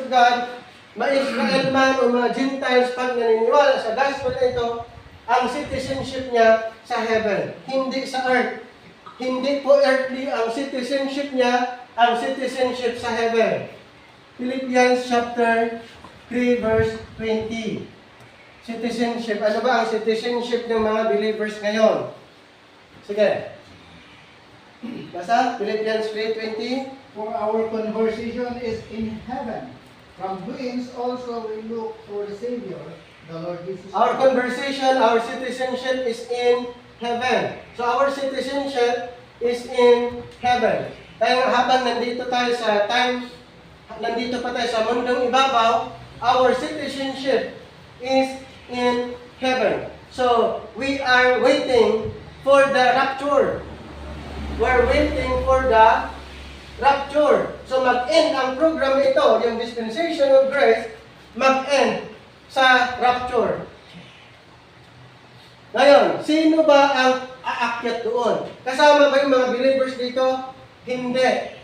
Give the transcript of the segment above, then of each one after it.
of God, ma-Israel man o mga Gentiles, pag naniniwala sa gospel na ito, ang citizenship niya sa heaven, hindi sa earth. Hindi po earthly ang citizenship niya, ang citizenship sa heaven. Philippians chapter 3 verse 20. Citizenship. Ano ba ang citizenship ng mga believers ngayon? Sige. Basta, Philippians 3:20. For our conversation is in heaven, from whence also we look for the Savior, the Lord Jesus Christ. Our conversation, our citizenship is in heaven. So our citizenship is in heaven. Kaya habang nandito tayo sa nandito pa tayo sa mundong ibabaw, our citizenship is in heaven. So we are waiting for the rapture. We're waiting for the rapture. So mag-end ang program ito, yung dispensation of grace, mag-end sa rapture. Ngayon, sino ba ang aakyat doon? Kasama ba yung mga believers dito? Hindi.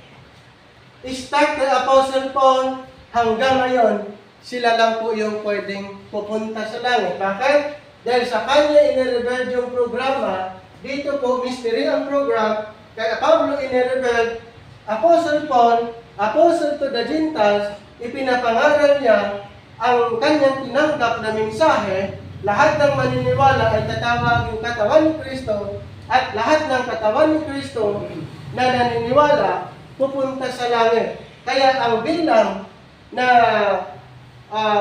Start the Apostle Paul hanggang ngayon, sila lang po yung pwedeng pupunta sa langit. Bakit? Dahil sa kanya inirebel yung programa, dito po mystery ang program, kaya Pablo inirebel, Apostle Paul, Apostle to the Gentiles, ipinapangaral niya ang kanyang tinanggap na mensahe, lahat ng maniniwala ay tatawagin katawan ni Kristo, at lahat ng katawan ni Kristo na naniniwala, pupunta sa langit. Kaya ang bilang na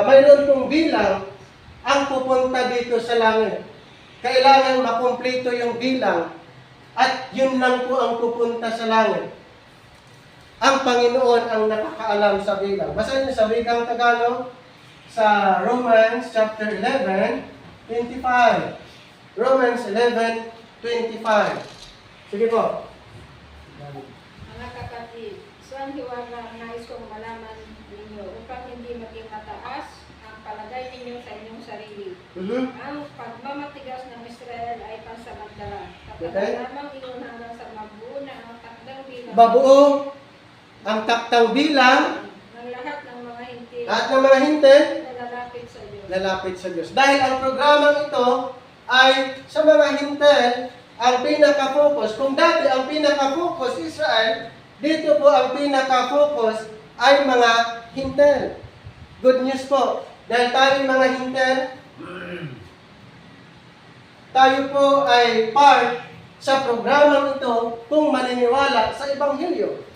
mayroon pong bilang ang pupunta dito sa langit. Kailangan makumpleto yung bilang at yun lang po ang pupunta sa langit. Ang Panginoon ang nakakaalam sa bilang. Basahin niyo sa wikang Tagalog sa Romans chapter 11, 25. Romans 11:25. Sige po. Mga kapatid, so ang hiwaga nais kong malaman ninyo upang hindi maging mataas ang palagay ninyo sa inyong sarili. Ang pagmamatigas ng Israel ay pansamantala. Kapag lamang iyon hanggang sa mabuo na ang takdang bilang. Mabuo ang taktang bilang ng lahat ng mga hintil. Lahat ng mga hintil na lalapit sa Diyos. lalapit sa Diyos. Dahil ang programang ito ay sa mga hintil ang pinaka-focus. Kung dati ang pinaka-focus Israel, dito po ang pinaka-focus ay mga hintil. Good news po. Dahil tayo mga hintil, tayo po ay part sa programang ito kung maniniwala sa Ebanghelyo.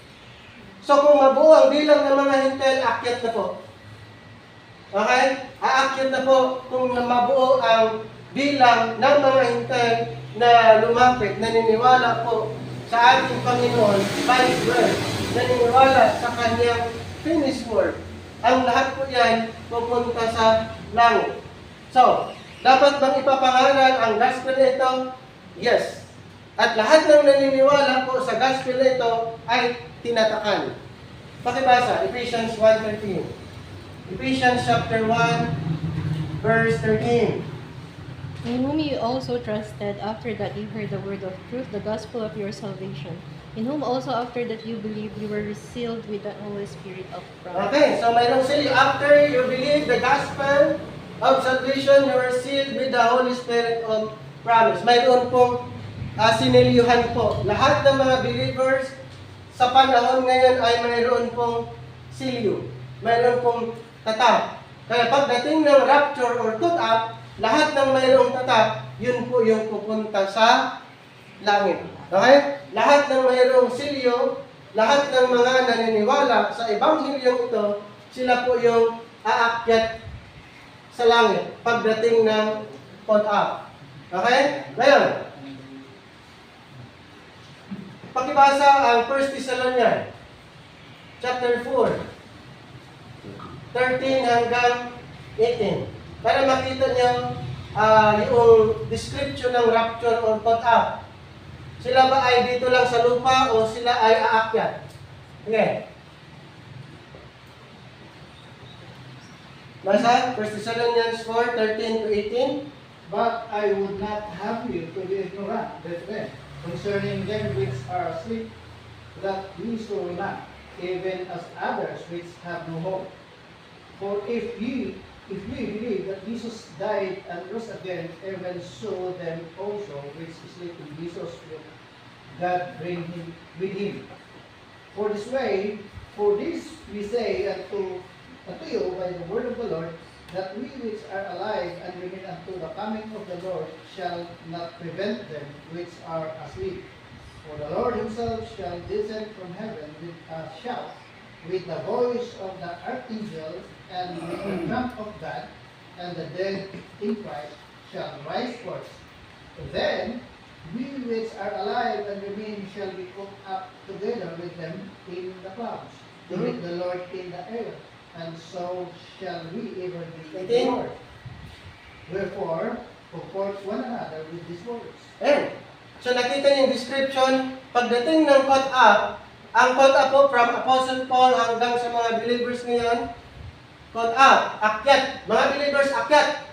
So kung mabuo ang bilang ng mga hintil, akyat na po. Okay? Aakyat na po kung mabuo ang bilang ng mga hintil na lumapit, naniniwala po sa ating Panginoon by His word, naniniwala sa Kanyang finished work. Ang lahat po yan pupunta sa langit. So, dapat bang ipapangaral ang gospel ito? Yes. At lahat ng naniniwala po sa gospel ito ay tinatakan. Pakibasa, Ephesians 1:13. Ephesians chapter 1, verse 13. In whom you also trusted after that you heard the word of truth, the gospel of your salvation. In whom also after that you believed, you were sealed with the Holy Spirit of promise. Okay, so mayroong seal. After you believe the gospel of salvation, you are sealed with the Holy Spirit of promise. Mayroon pong sinilyuhan po. Lahat ng mga believers sa panahon ngayon ay mayroon pong silyo. Mayroon pong tatak. Kaya pagdating ng rapture or caught up, lahat ng mayroong tatak, yun po yung pupunta sa langit. Okay? Lahat ng mayroong silyo, lahat ng mga naniniwala sa Ebanghelyo ito, sila po yung aakyat sa langit pagdating ng caught up. Okay? Ngayon, pakibasa ang 1 Thessalonians chapter 4, 13 hanggang 18. Para makita niyo yung description ng rapture or caught up. Sila ba ay dito lang sa lupa o sila ay aakyat? Okay. Basa, 1 Thessalonians 4, 13 to 18. But I would not have you to be ignorant, brethren, concerning them which are asleep, that we so not, even as others which have no hope. For if we believe that Jesus died and rose again, even so then also which sleep in Jesus will God bring him with him. For this we say unto you by the word of the Lord, that we which are alive and remain unto the coming of the Lord shall not prevent them which are asleep. For the Lord himself shall descend from heaven with a shout, with the voice of the archangel, and with the trump of God, and the dead in Christ shall rise first. Then we which are alive and remain shall be caught up together with them in the clouds, to meet the Lord in the air, and so shall we ever be with the Lord. Wherefore, comfort one another with these words. Ayan. So nakita niyo yung description, pagdating ng caught up, ang caught up po from Apostle Paul hanggang sa mga believers ngayon, caught up, akyat, mga believers akyat.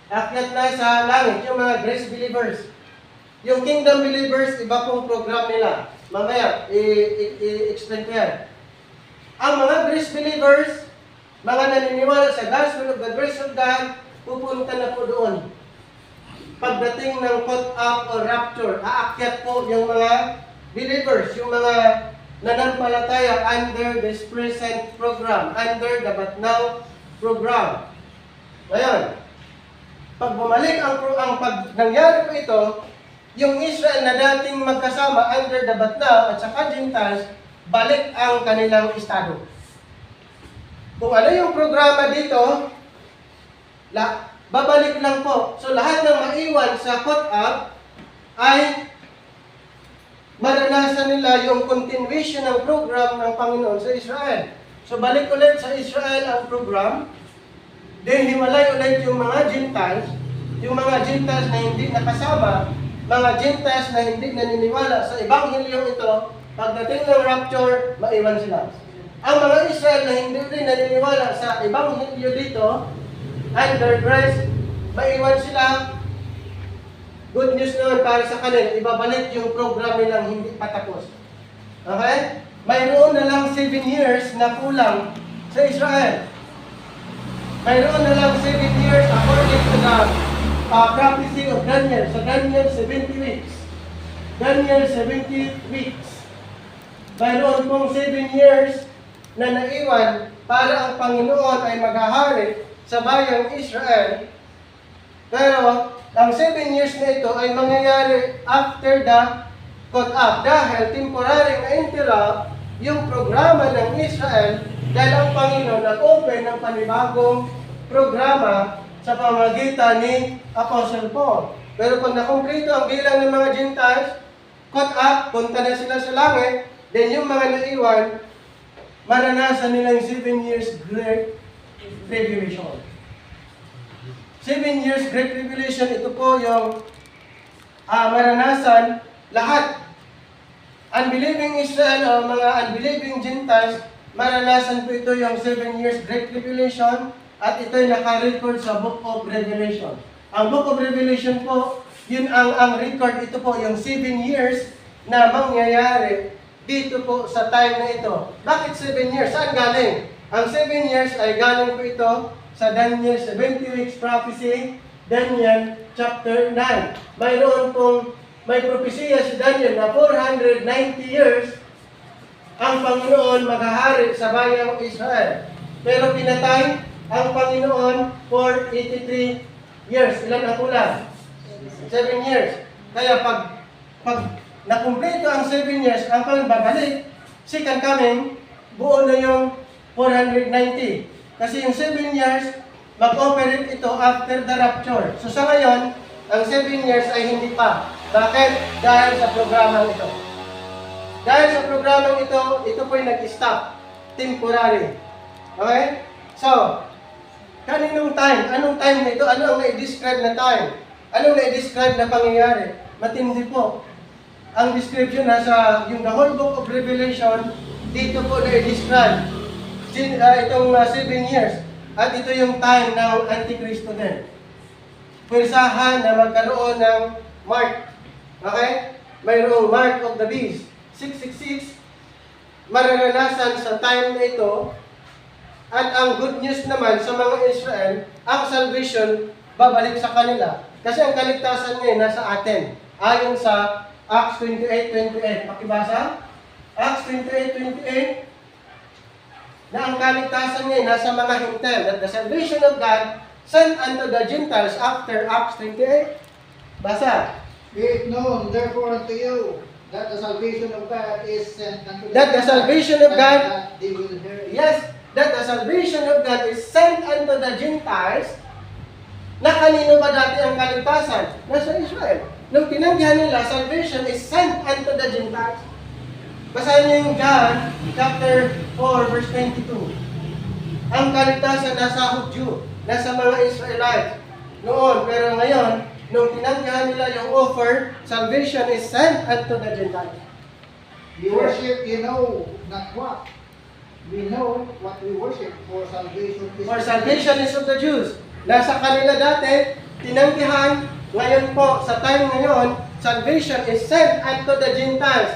Akyat na sa langit, yung mga grace believers. Yung kingdom believers, iba pong program nila. Mamaya, i-explain ko yan. Ang mga grace believers, mga naniniwala sa gospel of the grace of God, pupunta na po doon. Pagdating ng caught up or rapture, aakyat po yung mga believers, yung mga nanampalataya under this present program, under the But Now program. Ngayon, pag bumalik pag nangyari po ito, yung Israel na dating magkasama under the But Now at saka Gentiles, balik ang kanilang estado. Kung ano yung programa dito, babalik lang po. So lahat ng maiwan sa caught up ay maranasan nila yung continuation ng program ng Panginoon sa Israel. So balik ulit sa Israel ang program, then hiwalay ulit yung mga Gentiles na hindi nakasama, mga Gentiles na hindi naniniwala sa Ebanghelyo ito, pagdating ng rapture, maiwan sila. Ang mga Israel na hindi rin naniniwala sa Ebanghelyo dito, under grace, maiwan sila. Good news naman para sa kanila, ibabalik yung program nilang hindi patapos. Okay? Mayroon na lang 7 years na kulang sa Israel. Mayroon na lang 7 years according to the prophecy of Daniel. Sa Daniel, 70 weeks. Daniel, 70 weeks. Mayroon pong 7 years na naiwan para ang Panginoon ay maghahari sa bayang Israel. Pero, ang 7 years na ito ay mangyayari after the caught up. Dahil temporary na interrupt yung programa ng Israel dahil ang Panginoon nag-open ng panibagong programa sa pamamagitan ni Apostle Paul. Pero kung nakumpleto ang bilang ng mga Gentiles, caught up, punta na sila sa langit, then yung mga naiwan, maranasan nila yung 7 years Great Tribulation. 7 years Great Tribulation, ito po yung maranasan lahat. Unbelieving Israel o mga unbelieving Gentiles, maranasan po ito yung 7 years Great Tribulation at ito'y naka-record sa Book of Revelation. Ang Book of Revelation po, yun ang record, ito po yung 7 years na mangyayari dito po sa time na ito. Bakit 7 years? Saan galing? Ang 7 years ay galing po ito sa Daniel 70 weeks prophecy, Daniel chapter 9. Mayroon pong may propesya si Daniel na 490 years ang Panginoon maghahari sa bayang Israel. Pero pinatay ang Panginoon for 83 years. Ilan ang kulang? 7 years. Kaya pag nakumpleto ang 7 years, ang Panginoon babalik, second coming, buo na yung 490. Kasi yung 7 years, mag-operate ito after the rapture. So sa ngayon, ang 7 years ay hindi pa. Bakit? Dahil sa programang ito. Dahil sa programang ito, ito po'y nag-stop. Temporary. Okay? So, kaninong time? Anong time na ito? Ano ang na-describe na time? Anong na-describe na pangyayari? Matindi po. Ang description nasa yung the whole book of Revelation, dito po na-describe. Itong 7 years. At ito yung time ng Antikristo din. Pwersahan na magkaroon ng mark. Okay? Mayroong mark of the beast. 666. Mararanasan sa time na ito At ang good news naman sa mga Israel, ang salvation babalik sa kanila. Kasi ang kaligtasan ngayon nasa atin. Ayon sa Acts 28:28. Pakibasa? Acts 28:28. Na ang kaligtasan ngayon nasa mga hintel. That the salvation of God sent unto the Gentiles after Acts 28. Basa. Be it known therefore unto you that the salvation of God is sent unto That the salvation of God, and that they will hear it. yes, that the salvation of God is sent unto the Gentiles. Na kanino ba dati ang kaligtasan? Nasa Israel. Nung tinanggihan nila, salvation is sent unto the Gentiles. Basahin niyo yung John chapter 4 verse 22. Ang kaligtasan nasa Hudyo, nasa mga Israelites noon. Pero ngayon, nung tinanggihan nila yung offer, salvation is sent unto the Gentiles. We worship, you know, not what. We know what we worship, for salvation is For salvation is of the Jews. Nasa kanila dati, tinanggihan. Ngayon po, sa time ngayon, salvation is sent unto the Gentiles,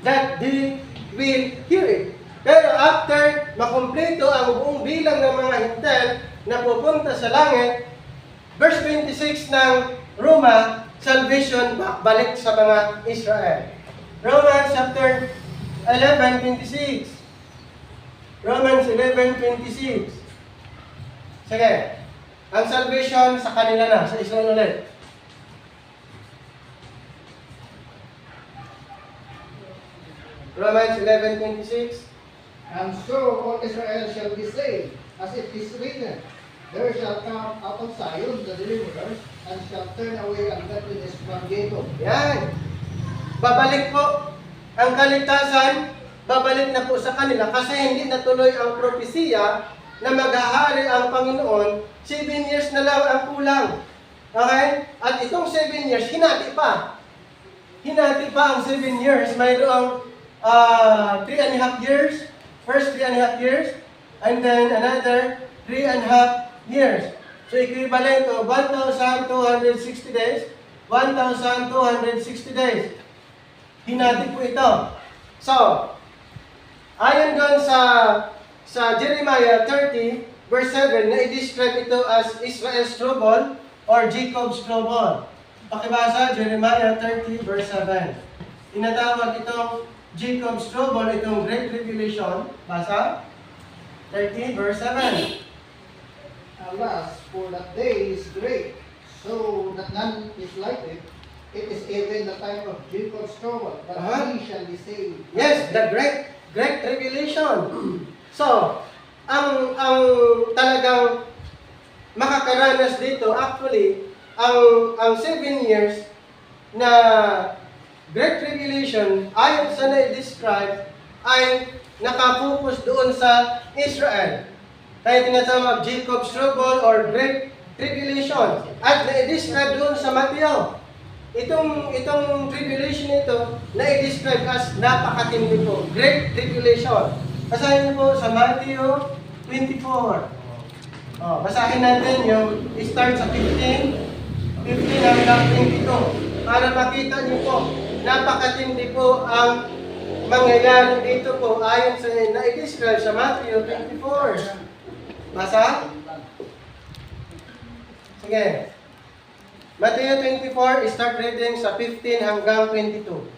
that they will hear it. Pero after makumpleto ang buong bilang ng mga hintel na pupunta sa langit, verse 26 ng Roma, salvation balik sa mga Israel. Romans chapter 11:26. Romans 11:26. Sige. Ang salvation sa kanila na, sa Israel ulit. Romans 11:26. And so all Israel shall be saved, as it is written, there shall come out of Zion the deliverer, and shall turn away ungodliness from Jacob. Yan. Babalik po ang kaligtasan, babalik na po sa kanila kasi hindi natuloy ang propesiya na maghahari ang Panginoon. 7 years na lang ang kulang. Okay? At itong 7 years, hinati pa. Hinati pa ang 7 years. Mayroong 3.5 years. First 3.5 years. And then another 3.5 years. So equivalent to 1,260 days. 1,260 days. Hinati po ito. So, ayon doon sa Jeremiah 30, verse 7, na i-describe ito as Israel's trouble or Jacob's trouble. Pakibasa, Jeremiah 30, verse 7. Tinatawag itong Jacob's trouble, itong Great Tribulation. Basa, 30, verse 7. Alas, for that day is great, so that none is like it. It is even the time of Jacob's trouble, but he shall be saved. Yes, the Great Tribulation. So, ang talagang makakaranas dito, actually, ang 7 years na Great Tribulation, ayon sa na-describe, ay nakapokus doon sa Israel. Kaya tinatawag Jacob's trouble or Great Tribulation. At na-describe doon sa Matthew. Itong tribulation ito, na-describe as napakatindi po. Great Tribulation. Basahin niyo po sa Matthew 24. Basahin natin yung start sa 15 hanggang 22. Para makita niyo po, napakatindi po ang mangyayari dito po ayon sa na-describe sa Matthew 24. Basa? Sige. Matthew 24, start reading sa 15 hanggang 22.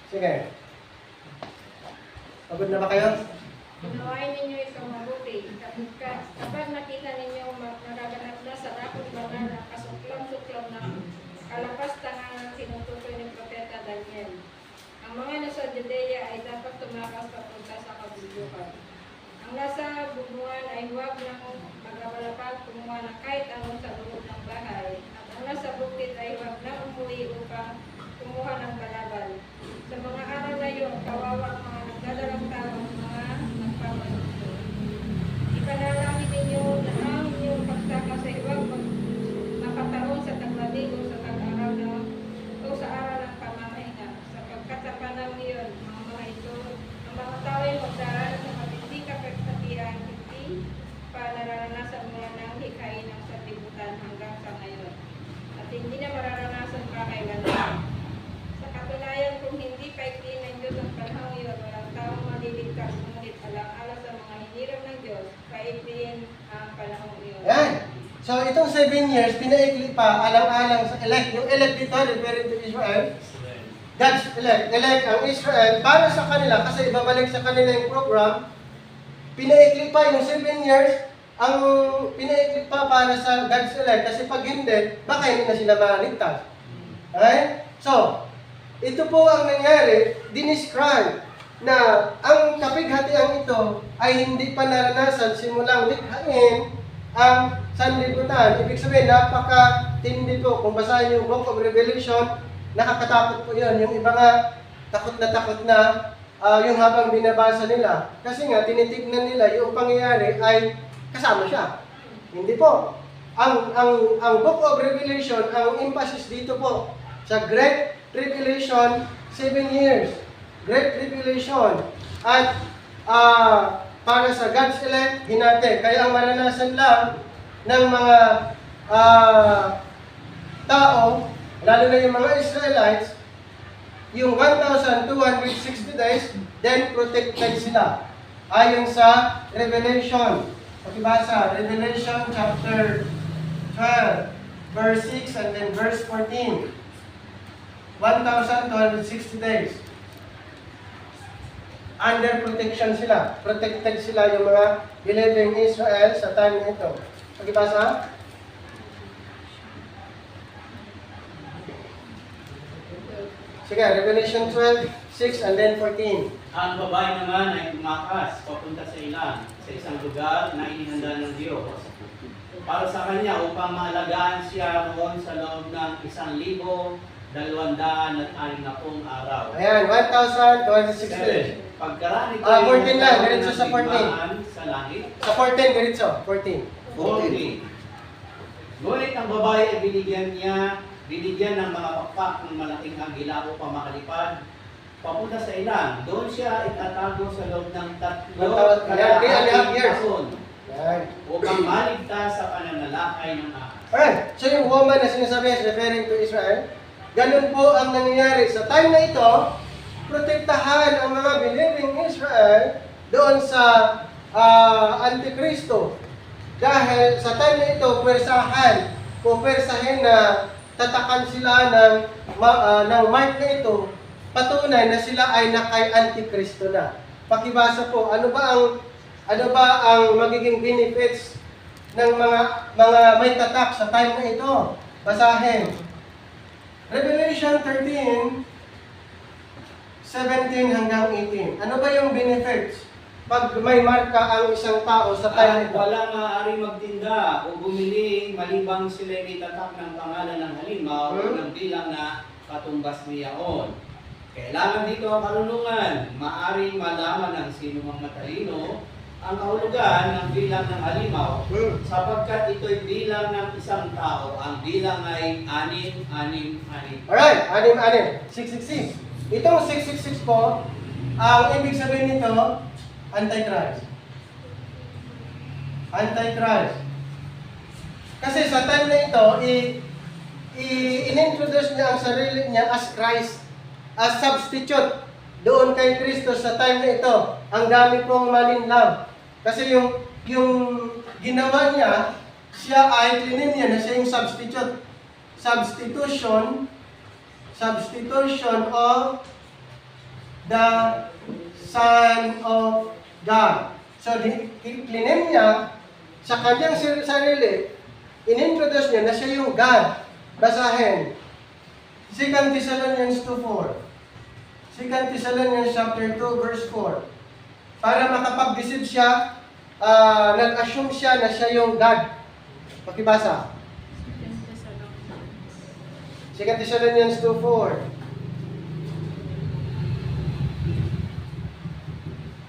Sige. Pagod na ba kayo? Unawain ninyo itong mabuti. Kapag nakita ninyo magaganap na sa dakong banal na kasuklam-suklam na kalapastangan ng sinutukoy ng Propeta Daniel. Ang mga nasa Judea ay dapat tumakas papunta sa kabulukan. Ang nasa bubungan ay huwag nang magawalapag kumuha ng kahit anong sa loob ng bahay. At ang nasa bukid ay huwag na umuwi upang kumuha ng balabal. Sa mga araw na yun, kawawang mga nagdadalang tao, mga nagpapaluto. Ipanalangin ninyo na ang inyong pagsaka sa huwag makataon sa taglaligo sa tag-araw na o sa araw ng pamamahinga. Sapagkat sa panahon niyon, mga ito, ang mga tao ay magdaraan sa matindi kapagpatiran, hindi pa nararanasan mo ng hikain ng sanlibutan hanggang sa ngayon. At hindi na mararanasan pa kailanman. Sa katunayan, kung hindi paikli ng Diyos ang panahon yun, Kaikliin ang panahon iyon. Yan. So, itong 7 years, pinaikli pa, alang-alang sa elect. Yung elect dito, referring to Israel, God's elect. Elect ang Israel para sa kanila, kasi ibabalik sa kanila yung program, pinaikli pa yung 7 years, ang pinaikli pa para sa God's elect, kasi pag hindi, baka hindi na sila maligtas. Okay? So, ito po ang nangyari, dinescribe na ang kapighatian ito ay hindi pa naranasan simulang likhain ang sanlibutan. Ibig sabihin, napaka-tindi po. Kung basahin yung Book of Revelation, nakakatakot po yun. Yung iba nga, takot na yung habang binabasa nila. Kasi nga, tinitignan nila yung pangyayari ay kasama siya. Hindi po. Ang Book of Revelation, ang emphasis dito po, sa Great Tribulation, 7 years. Great Tribulation. At para sa God's elect, hinati. Kaya ang maranasan lang ng mga tao, lalo na yung mga Israelites, yung 1,260 days, then protected sila. Ayon sa Revelation. Pakibasa, Revelation chapter 12, verse 6 and then verse 14. 1,260 days. Under protection sila. Protected sila yung mga believing Israel sa time na ito. Pakibasa. Sige, Revelation 12, 6 and then 14. Ang babae naman ay tumakas papunta sa ilan, sa isang lugar na inihanda ng Diyos para sa kanya upang maalagaan siya roon sa loob ng 1,260 araw. Ayan, 1,260 days. Pagkaraan ito 14 lang, diretso sa 14. sa langit. Sa 14, diretso. 14. 14. Ngunit ang babae ay binigyan ng mga pakpak ng malaking agila upang makalipad papunta sa ilan. Doon siya itatago sa loob ng 3 years. taon Ayan. upang maligtas sa pananalakay ng ahas. Alright, so yung woman na sinasabi is referring to Israel. Ganun po ang nangyayari. Sa time na ito, protektahan ang mga believing Israel doon sa Antikristo. Dahil sa time na ito, pwersahin na tatakan sila ng mark na ito, patunay na sila ay nakay-Antikristo na. Pakibasa po, ano ba ang magiging benefits ng mga may tatak sa time na ito? Basahin. Revelation 13, 17 hanggang 18. Ano ba yung benefits pag may marka ang isang tao sa time na At ito? walang maaari magtinda o bumili malibang sila itatak ng pangalan ng halimaw o ng bilang na katumbas niyaon. Kailangan dito ang karunungan. Maaring malaman ng sino mang matalino ang kahulugan ng bilang ng halimaw sapagkat ito'y bilang ng isang tao. Ang bilang ay 666. Alright, 666. Itong 666 po, ang ibig sabihin nito, Antichrist. Antichrist. Kasi sa time na ito, in-introduce niya ang sarili niya as Christ, as substitute doon kay Kristo sa time na ito. Ang dami pong malinlang. Kasi yung ginawa niya, siya ay klinin niya na siya yung substitute. Substitution of the Son of God. So, klinin niya sa kanyang sarili, in-introduce niya na siya yung God. Basahin. 2 Thessalonians 2:4. 2 Thessalonians chapter 2, verse 4. Para makapag-deceive siya, nag-assume siya na siya yung God. Pakibasa. 2 Thessalonians 2:4.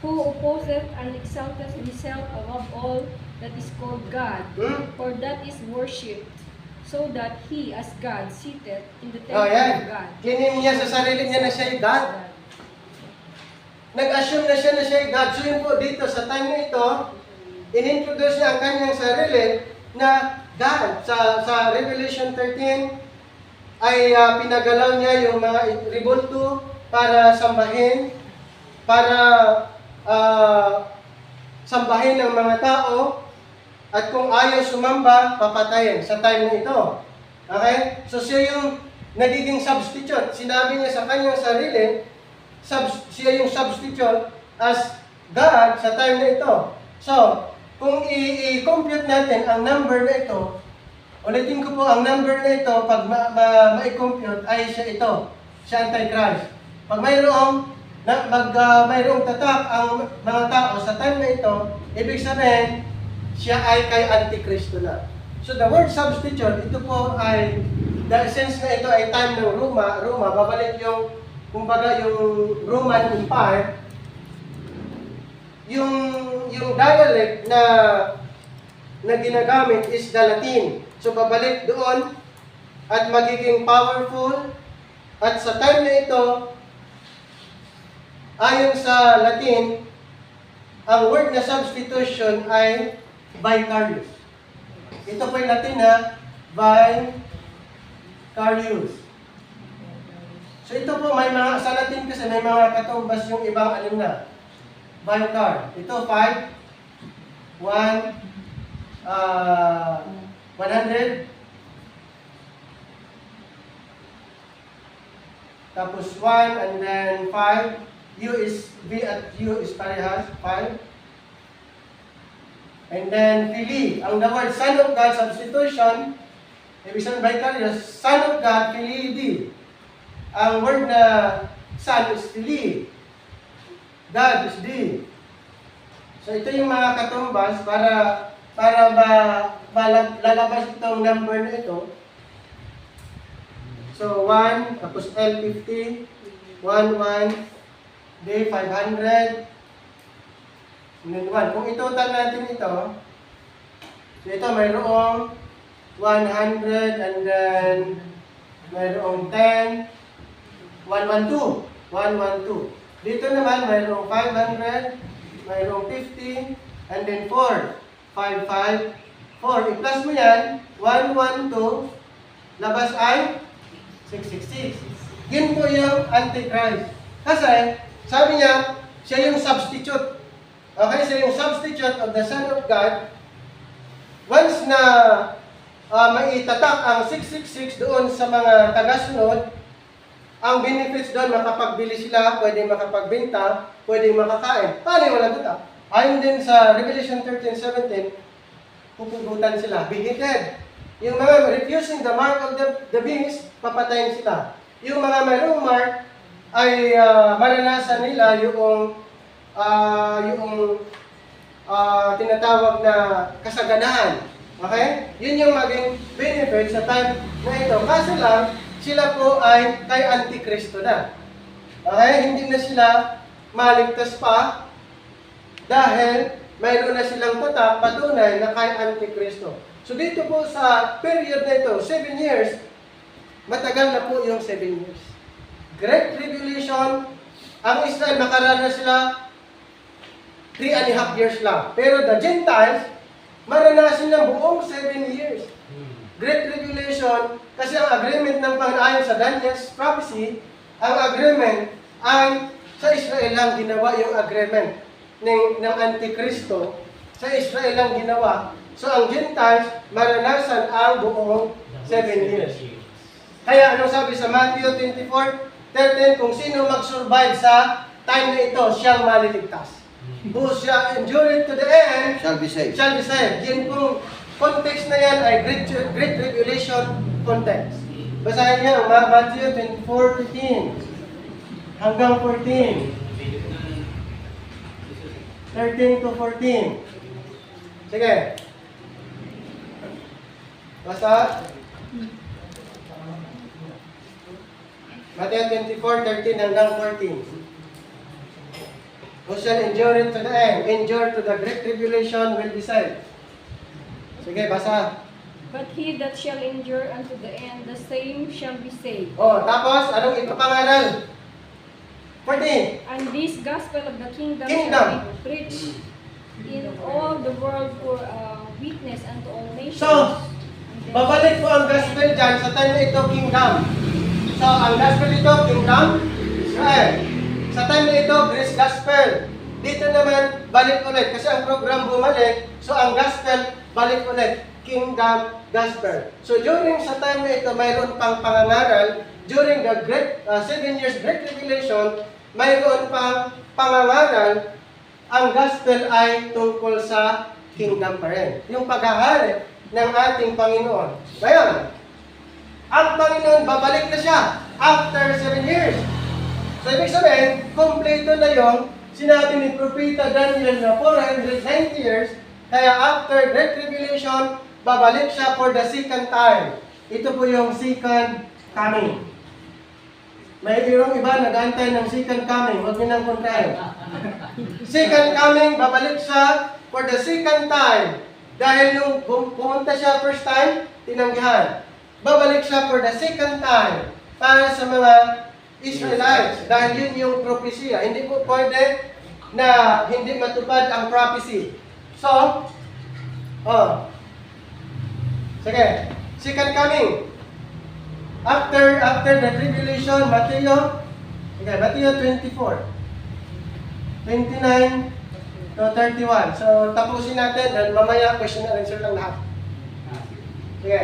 Who opposeth and exalteth himself above all that is called God, for that is worshipped, so that he as God sitteth in the temple of God. Klinin niya sa sarili niya na siya yung God. Nag-assume na siya yung God. So yun po dito, sa time na ito, in-introduce niya ang kanyang sarili na God. Sa Revelation 13, ay pinagalaw niya yung mga rebulto para sambahin, para sambahin ng mga tao, at kung ayaw sumamba, papatayin sa time na ito. Okay? So siya yung nagiging substitute. Sinabi niya sa kanyang sarili, siya yung substitute as God sa time na ito. So, kung i-compute natin ang number na ito, ulitin ko po, ang number na ito, pag ma-compute, ay siya ito, siya Antichrist. Pag mayroong tatak ang mga tao sa time na ito, ibig sabihin, siya ay kay Antikristo na. So the word substitute, ito po ay, since na ito ay time ng Roma, babalik yung, kumbaga yung Roman Empire, yung dialect na ginagamit is the Latin. So babalik doon at magiging powerful, at sa time na ito, ayon sa Latin, ang word na substitution ay vicarious. Ito po yung Latin na vicarious. So ito po may mga, sa Latin kasi may mga katumbas yung ibang alim na. Vicar. Ito 5, 100, tapos 1 and then 5. U is V at U is parehas, 5. And then Phili, ang the word Son of God substitution, ibig sabihin vicarious, Son of God, Phili D. Ang word na Son is Phili, God is D. So ito yung mga katumbas para lalabas itong number na ito. So 1, tapos L50, 1, D 500, and then 1. Kung itotal natin ito, so ito mayroong 100 and then mayroong 10, 112, 112. Dito naman mayroong 500, mayroong 50, and then 4, 55, 4. I-plus mo yan, 112, labas ay 666. Yun po yung Antichrist. Kasi, sabi niya, siya yung substitute. Okay, siya yung substitute of the Son of God. Once na maitatak ang 666 doon sa mga tagasunod, ang benefits doon, makapagbili sila, pwede makapagbenta, pwede makakain. Paano yung walang tatak? Ayon din sa Revelation 13:17, pupugutan sila, beheaded. Yung mga refusing the mark of the beast, papatayin sila. Yung mga mayroong mark, ay maranasan nila yung tinatawag na kasaganahan. Okay? Yun yung maging benefit sa time na ito. Kasi lang, sila po ay kay Antikristo na. Okay? Hindi na sila maligtas pa dahil mayroon na silang tatak patunay na kay Antikristo. So dito po sa period na ito, 7 years, matagal na po yung 7 years. Great Tribulation, ang Israel makaranas sila 3.5 years lang. Pero the Gentiles, maranasin ng buong 7 years. Great Tribulation, kasi ang agreement ng Panginoon sa Daniel's prophecy, ang agreement ay sa Israel lang ginawa yung agreement ng Antikristo. Sa Israel lang ginawa. So ang Gentiles, maranasan ang buong 7 years. Kaya anong sabi sa Matthew 24:13, kung sino mag-survive sa time na ito, siyang maliligtas. Who shall endure it to the end, Shall be saved. shall be saved. Yan pong context na yan ay Great Tribulation context. Basahin niyo ang Matthew 24:13 hanggang 14. 13 to 14. Sige. Basta. Matthew 24:13 hanggang 14. Who shall endure it to the end, endure to the great tribulation will be saved. Sige, basa. But he that shall endure unto the end, the same shall be saved. Oh, tapos, anong ipapangaral? 14. And this gospel of the kingdom Kingdom. shall be preached in all the world for a witness unto all nations. So, And then- babalik po ang gospel dyan sa time na ito, kingdom. So, ang gospel ito, kingdom, Israel. Sa time na ito, grace gospel. Dito naman, balik ulit. Kasi ang program bumalik, so ang gospel, balik ulit. Kingdom gospel. So during sa time na ito, mayroon pang pangangaral. During the 7 years Great Revelation, mayroon pang pangangaral. Ang gospel ay tungkol sa kingdom pa rin. Yung paghahari ng ating Panginoon. Ngayon, ang Panginoon, babalik na siya after 7 years. So, ibig sabihin, kompleto na yung sinabi ni Propeta Daniel na 490 years, kaya after Great Revelation, babalik siya for the second time. Ito po yung second coming. May irong iba nag-antay ng second coming, huwag nyo nang kontrahin. Second coming, babalik siya for the second time. Dahil nung pumunta siya first time, tinanggihan. Babalik siya for the second time para sa mga Israelites. Dahil yun yung propesya. Hindi po pwede na hindi matupad ang prophecy. So, sige, second coming. After the tribulation, Matthew 24, 29 to 31. So, tapusin natin and mamaya question and answer lang lahat. Sige.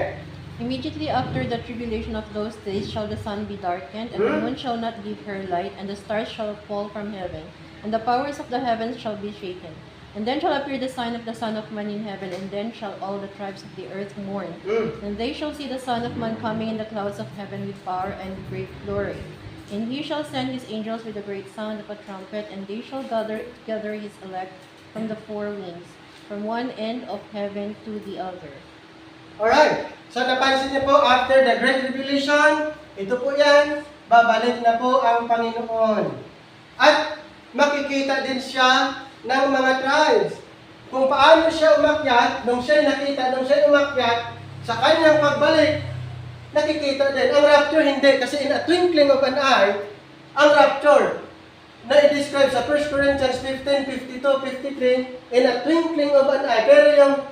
Immediately after the tribulation of those days shall the sun be darkened, and the moon shall not give her light, and the stars shall fall from heaven, and the powers of the heavens shall be shaken. And then shall appear the sign of the Son of Man in heaven, and then shall all the tribes of the earth mourn. And they shall see the Son of Man coming in the clouds of heaven with power and great glory. And he shall send his angels with a great sound of a trumpet, and they shall gather together his elect from the four winds, from one end of heaven to the other. Alright. So, napansin niyo po, after the Great Revelation, ito po yan, babalik na po ang Panginoon. At makikita din siya ng mga tribes. Kung paano siya umakyat, nung siya umakyat, sa kanyang pagbalik, nakikita din. Ang rapture hindi, kasi in a twinkling of an eye, ang rapture na i-describe sa 1 Corinthians 15, 52, 53, in a twinkling of an eye. Pero yung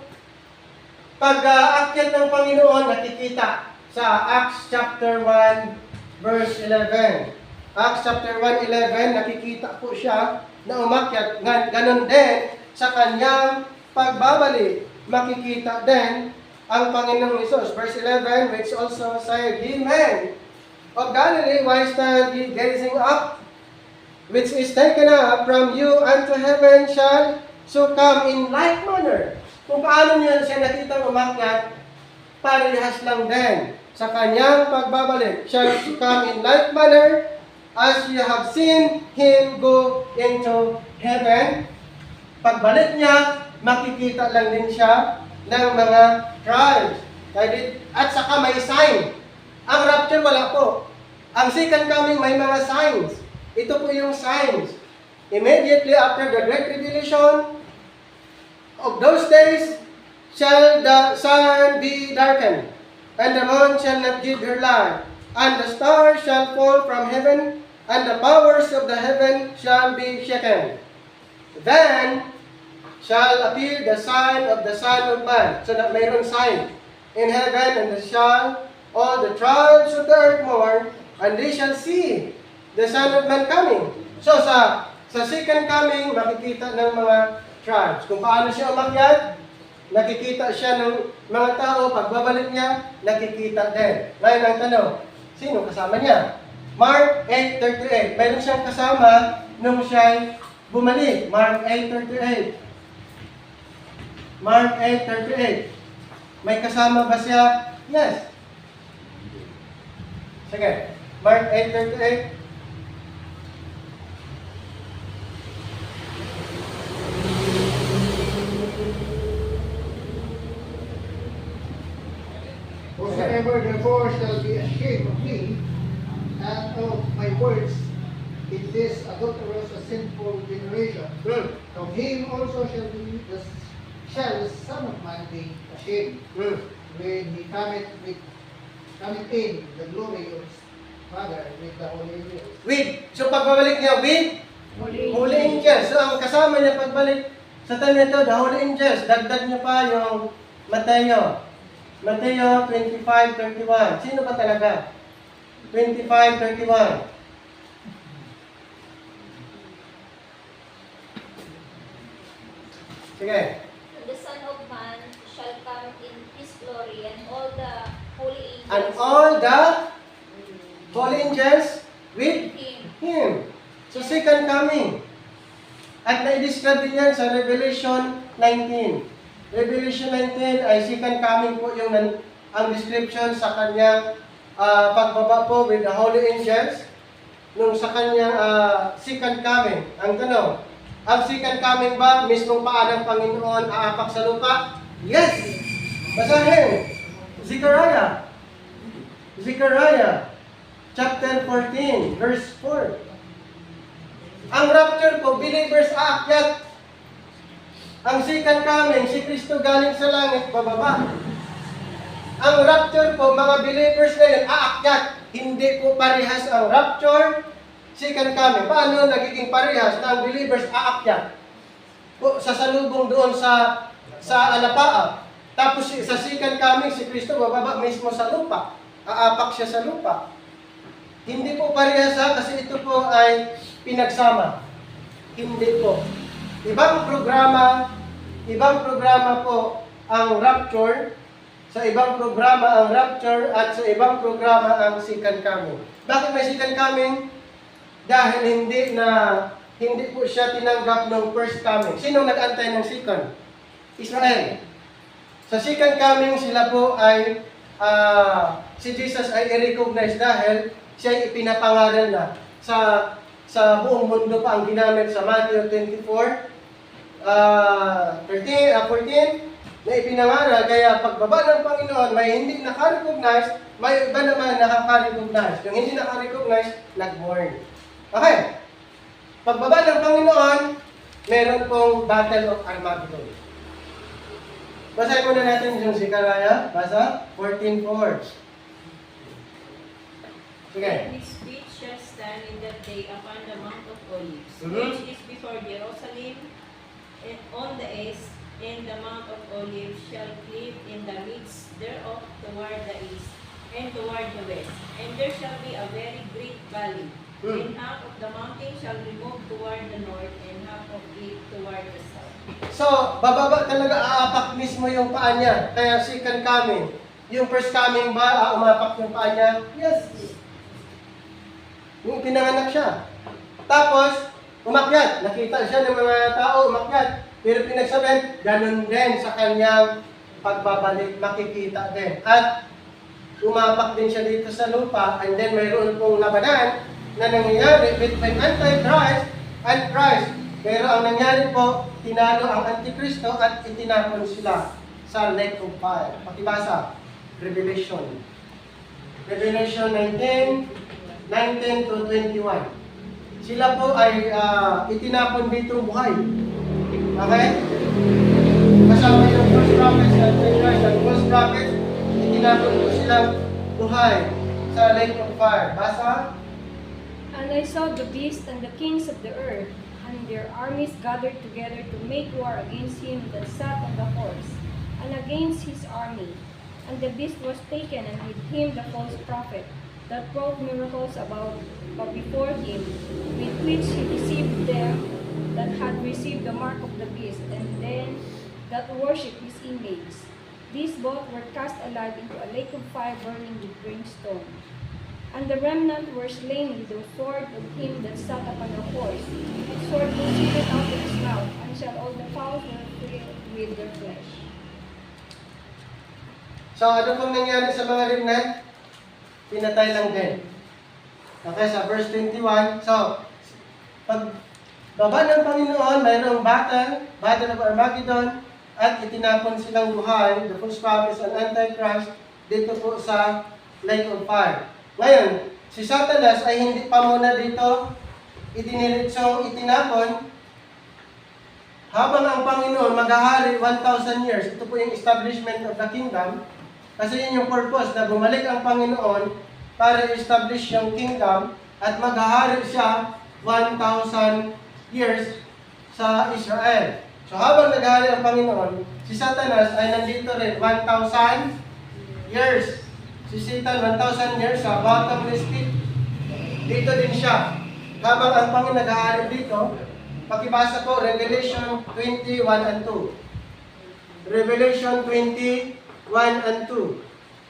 pag-aakyat ng Panginoon, nakikita sa Acts chapter 1, verse 11. Acts chapter 1:11, nakikita po siya na umakyat. Ganon din sa kanyang pagbabalik, makikita din ang Panginoong Hesus. Verse 11, which also said, Ye men of Galilee, why stand ye gazing up? Which is taken up from you unto heaven shall so come in like manner. Kung paano niya siya nakitang umakyat, parehas lang din sa kanyang pagbabalik. Shall come in like manner as you have seen him go into heaven. Pagbalik niya, makikita lang din siya ng mga tribes. At saka may sign. Ang rapture wala po. Ang second coming may mga signs. Ito po yung signs. Immediately after the Great Revelation of those days, shall the sun be darkened, and the moon shall not give her light, and the stars shall fall from heaven, and the powers of the heaven shall be shaken. Then shall appear the sign of the Son of Man. So that mayroon sign in heaven, and shall all the tribes of the earth mourn, and they shall see the Son of Man coming. So sa second coming, makikita ng mga tribes. Kung paano siya umakyat, nakikita siya ng mga tao. Pagbabalik niya, nakikita din. Ngayon ang tanong, sino kasama niya? Mark 8:38. Mayroon siyang kasama nung siya'y bumalik. Mark 8:38. Mark 8:38. May kasama ba siya? Yes. Sige. Mark 8:38. Whosoever therefore shall be ashamed of me and of my words in this adulterous and sinful generation, of him also shall the Son of Man be ashamed when he cometh in the glory of his Father with the Holy Angels. So pagbabalik niya with Holy Angels. So ang kasama niya pagbalik sa time nito, the Holy Angels. Dagdag niya pa yung Mateo 25:31. Sino ba talaga? 25:31. Sige. The Son of Man shall come in his glory, and all the holy angels And all the holy angels with him. Him. So, second coming. At na-describe din yan sa Revelation 19. Revelation 19 ay second coming po yung ang description sa kanyang pagbaba po with the holy angels nung sa kanyang second coming. Ang tanong, ang second coming ba mismong paa ng Panginoon aapak sa lupa? Yes! Basahin! Zechariah chapter 14, verse 4. Ang rapture po, believers aakyat. Ang second coming, si Kristo galing sa langit, bababa. Ang rapture po, mga believers na yun, aakyat. Hindi po parehas ang rapture, second coming. Paano nagiging parehas na ang believers aakyat? Po, sasalubong doon sa alapaa. Tapos sa second coming, si Kristo bababa mismo sa lupa. Aapak siya sa lupa. Hindi po parehas kasi ito po ay pinagsama. Hindi po. Ibang programa po ang rapture, sa ibang programa ang rapture, at sa ibang programa ang second coming. Bakit may second coming? Dahil hindi po siya tinanggap ng first coming. Sino nag-antay ng second? Israel. Sa second coming, sila po ay si Jesus ay i-recognize dahil siya ay ipinapangaral na sa buong mundo pa ang ginamit sa Matthew 14 na ipinangaral. Kaya pagbaba ng Panginoon, may hindi nakarecognize, may iba naman nakaka-recognize. Yung hindi nakarecognize, nag-mourn. Okay. Pagbaba ng Panginoon, meron pong Battle of Armageddon. Basahin muna natin yung Zechariah. Basa 14:4. Sige. His feet shall stand in that day upon the Mount of Olives, Mhm. which is before Jerusalem, and on the east, and the Mount of Olives shall cleave in the midst thereof toward the east, and toward the west. And there shall be a very great valley, and half of the mountain shall remove toward the north, and half of it toward the south. So, bababa talaga, aapak mismo yung paa niya. Kaya second coming. Yung first coming ba, umapak yung paa niya? Yes. Yung pinanganak siya. Tapos, umakyat. Nakita siya ng mga tao, umakyat. Pero pinagsabihan, ganun din sa kanyang pagbabalik, makikita din. At umapak din siya dito sa lupa. And then, mayroon pong labanan na nangyayari between Antichrist and Christ. Pero ang nangyari po, tinalo ang Antikristo at itinapon sila sa lake of fire. Pakibasa, Revelation 19 to 21. Sila po ay itinapon dito buhay. Okay? Kasama yung false prophets at Antichrist at false prophets, itinapon po silang buhay sa lake of fire. Basa? And I saw the beast and the kings of the earth, and their armies gathered together to make war against him that sat on the horse, and against his army. And the beast was taken, and with him the false prophet, that wrought miracles before him, with which he deceived them that had received the mark of the beast, and then that worshipped his image. These both were cast alive into a lake of fire burning with brimstone. And the remnant were slain with the sword of him that sat upon the horse. And sword proceeded out of his mouth, and shall all the fowls were filled with their flesh. So, ano pong nangyari sa mga remnant? Pinatay lang din. Okay, sa verse 21. So, pag baba ng Panginoon, mayroong battle of Armageddon, at itinapon silang buhay, the false prophets and Antichrist, dito po sa lake of fire. Ngayon, si Satanas ay hindi pa muna dito itiniritsong itinapon habang ang Panginoon maghahari 1,000 years. Ito po yung establishment of the kingdom. Kasi yun yung purpose na bumalik ang Panginoon para establish yung kingdom at maghahari siya 1,000 years sa Israel. So habang naghahari ang Panginoon, si Satanas ay nandito rin 1,000 years. Si Satan 1,000 years sa bottomless pit. Dito din siya. Habang ang Panginoon naghahari dito, Pakibasa po, Revelation 21 and 2. Revelation 21 and 2.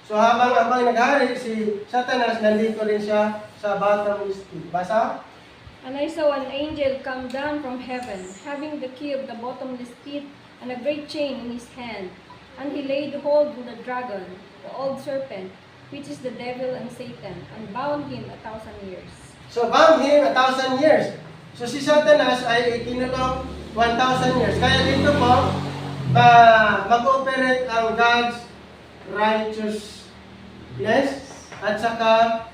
So habang naghari, si Satanas, nandito rin siya sa bottomless pit. Basa? And I saw an angel come down from heaven, having the key of the bottomless pit and a great chain in his hand. And he laid hold on the dragon, the old serpent, which is the devil and Satan, and bound him 1,000 years. So bound him 1,000 years. So si Satanas ay ikinulong 1,000 years. Kaya dito po, mag-operate ang God's righteousness at saka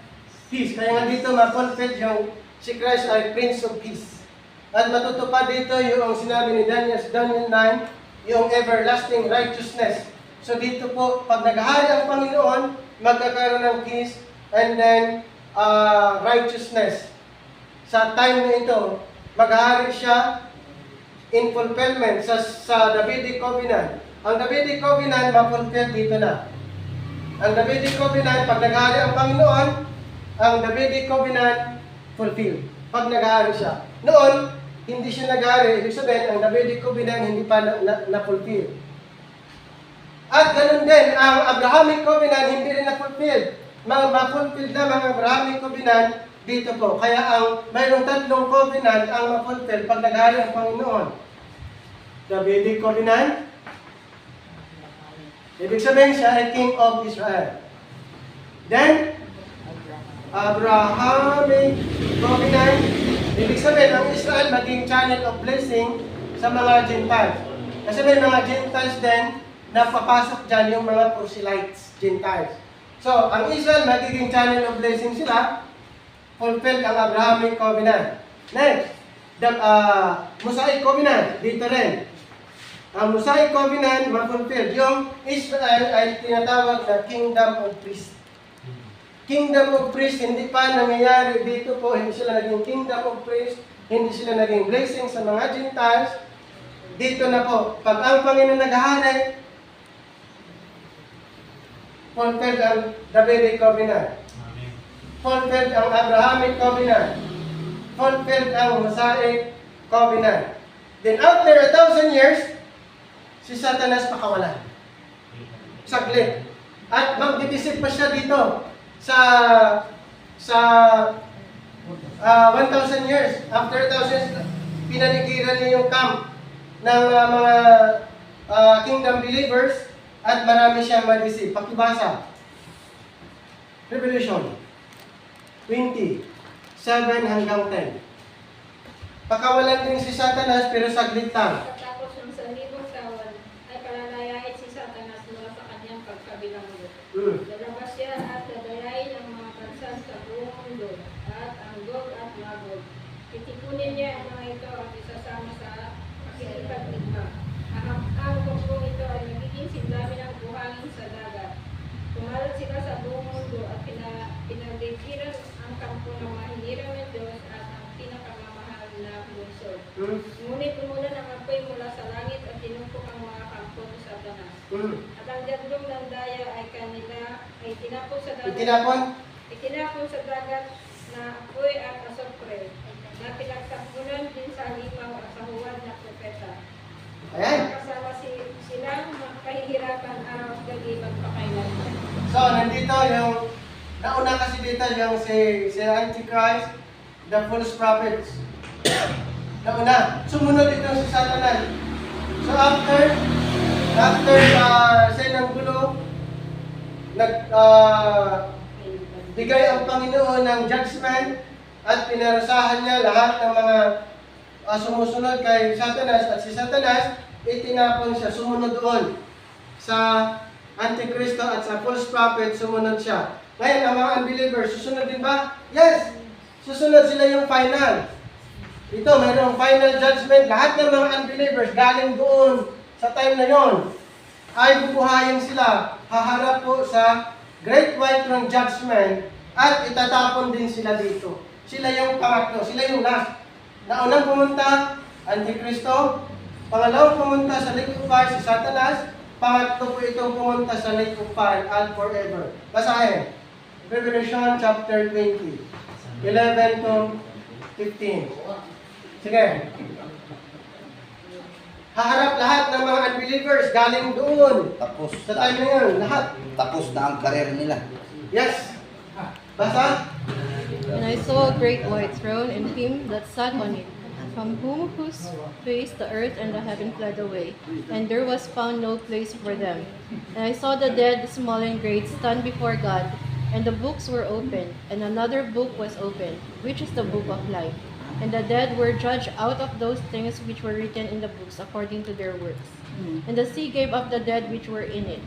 peace. Kaya nga dito ma-confess yung si Christ ay Prince of Peace. At matutupad dito yung sinabi ni Daniel 9, yung everlasting righteousness. So dito po, pag naghahari ang Panginoon, magkakaroon ng peace and then righteousness. Sa time na ito, maghahari siya in fulfillment sa Davidic Covenant. Ang Davidic Covenant, ma-fulfill dito na. Ang Davidic Covenant, pag naghahari ang Panginoon, ang Davidic Covenant, fulfill. Pag naghahari siya. Noon, hindi siya naghahari. Ibig sabihin, ang Davidic Covenant hindi pa na-fulfill. At ganun din, ang Abrahamic Covenant hindi rin na-fulfill. Ma-fulfill na mga Abrahamic Covenant dito po. Kaya mayroong 3 covenant ang ma-fulfill pag naghahari ang Panginoon. Davidic Covenant, ibig sabihin siya ay King of Israel. Then, Abrahamic Covenant, ibig sabihin ang Israel maging channel of blessing sa mga Gentiles. Kasi may mga Gentiles din na papasok dyan yung mga proselytes, Gentiles. So, ang Israel magiging channel of blessing sila, fulfill ang Abrahamic Covenant. Next, the Mosaic Covenant, dito rin. Ang Mosaic Covenant, ma-fulfill. Yung Israel ay tinatawag na Kingdom of Priests. Kingdom of Priests, hindi pa nangyayari dito po, hindi sila naging Kingdom of Priests, hindi sila naging blessing sa mga Gentiles. Dito na po, pag ang Panginoon naghahari, fulfilled ang Davidic Covenant. Fulfilled ang Abrahamic Covenant. Fulfilled ang Mosaic Covenant. Then after 1,000 years, si Satanas pakawalan. Saglit. At magdidisip pa siya dito sa 1,000 years. After 1,000 years, pinaligiran niya yung camp ng mga kingdom believers at marami siyang madisip. Pakibasa. Revelation 20, 7 hanggang 10. Pakawalan din si Satanas pero saglit lang. Tapos ng 1,000 taon ay palalayain si Satanas mula sa kanyang pagkabilanggo. Lalabas siya at dadayain ang mga bansa sa buong mundo at ang Gog at Magog. Titipunin niya ang mga ito at isasama sa pakikipagligma. Ang Gogong ito ay nagiging sidlamin ng buhangin sa dagat. Kumalat sila sa buong mundo at pinagdikiran ang kampo ng mga hinirang ng Diyos at ang pinakamamahal na lungsod. Ngunit umulan ang apoy mula sa langit at tinumpok ang mga kampo ng Satanas. At ang jadlong ng daya ay kanila ay tinapon sa dagat. Itinapon sa dagat na apoy at asopre na pinagtapunan din sa limaw at sa huwad na propeta. Ayan. Kasama silang magpahihirapan araw at gabi magpakailanman. So, nandito yung, nauna kasi dito yung si Antichrist, the false prophets. Nauna. Sumunod ito si Satanas. So, after ng gulo, bigay ang Panginoon ng judgment at pinarusahan niya lahat ng mga sumusunod kay Satanas at si Satanas itinapon siya, sumunod doon sa Antikristo at sa false prophet, sumunod siya. Ngayon, ang mga unbelievers, susunod din ba? Yes! Susunod sila yung final. Ito, mayroong final judgment. Lahat ng mga unbelievers galing doon sa time na yon ay bubuhayin sila. Haharap po sa Great White Throne Judgment at itatapon din sila dito. Sila yung pangatlo, sila yung last. Naunang pumunta, Antikristo. Pangalawang pumunta sa Lake of Fire, si Satanas. Pangatlo po itong pumunta sa Lake of Fire and forever. Basahin. Revelation chapter 20, 11 to 15. Sige. Haharap lahat ng mga unbelievers galing doon. Tapos Sa time na yun, lahat. tapos na ang karir nila. Yes. Basta? And I saw a great white throne and him that sat on it, from whose face the earth and the heaven fled away, and there was found no place for them. And I saw the dead, small and great, stand before God, and the books were opened, and another book was opened, which is the book of life. And the dead were judged out of those things which were written in the books according to their works. And the sea gave up the dead which were in it,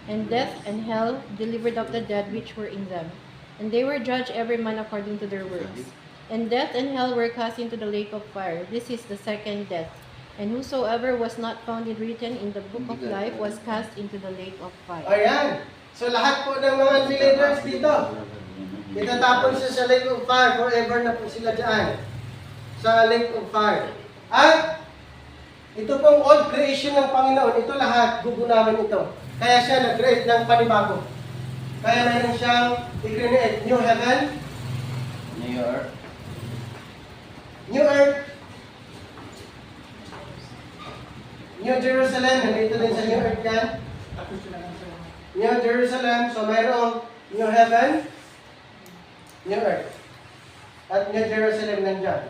and death and hell delivered up the dead which were in them. And they were judged every man according to their works. And death and hell were cast into the lake of fire. This is the second death. And whosoever was not found written in the book of life was cast into the lake of fire. Ayan. So lahat po ng mga unbelievers dito, itatapon siya sa lake of fire. Forever na po sila dyan. Sa lake of fire. At ito pong old creation ng Panginoon, ito lahat, gugunawan ito. Kaya siya nag-create ng panibago. Kaya mayroon siyang i-create new heaven, New York. new earth, New Jerusalem, nandito din sa New Earth yan. New Jerusalem, so mayroong New Heaven, New Earth. At New Jerusalem nandyan.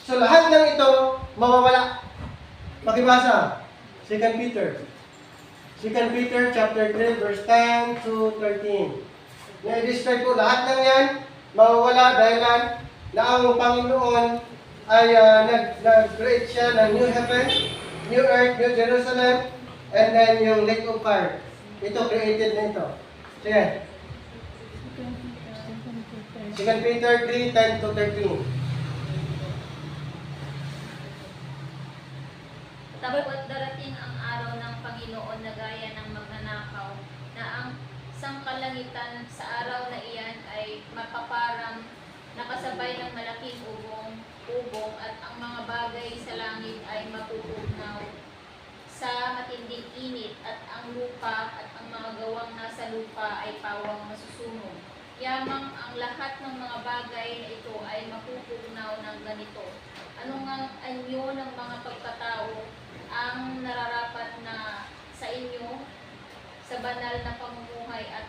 So lahat ng ito, mawawala. Pakibasa, 2 Peter. 2 Peter chapter 3, verse 10 to 13. Na-describe ko lahat ng yan, mawawala dahilan na ang Panginoon ay nag-create siya ng New Heaven, New Earth, New Jerusalem, and then yung Lake of Fire. Ito, created na ito. Sige. 2 Peter 3, 10 to 13. Tapos darating ang araw ng Panginoon na gaya ng magnanakaw, na ang sangkalangitan sa araw na iyan ay mapaparang nakasabay ng malaking ubong at ang mga bagay sa langit ay mapupugnaw sa matinding init at ang lupa at ang mga gawang nasa lupa ay pawang masusunog. Yamang ang lahat ng mga bagay na ito ay mapupugnaw ng ganito. Ano nga anyo ng mga pagkatao ang nararapat na sa inyo sa banal na pamumuhay at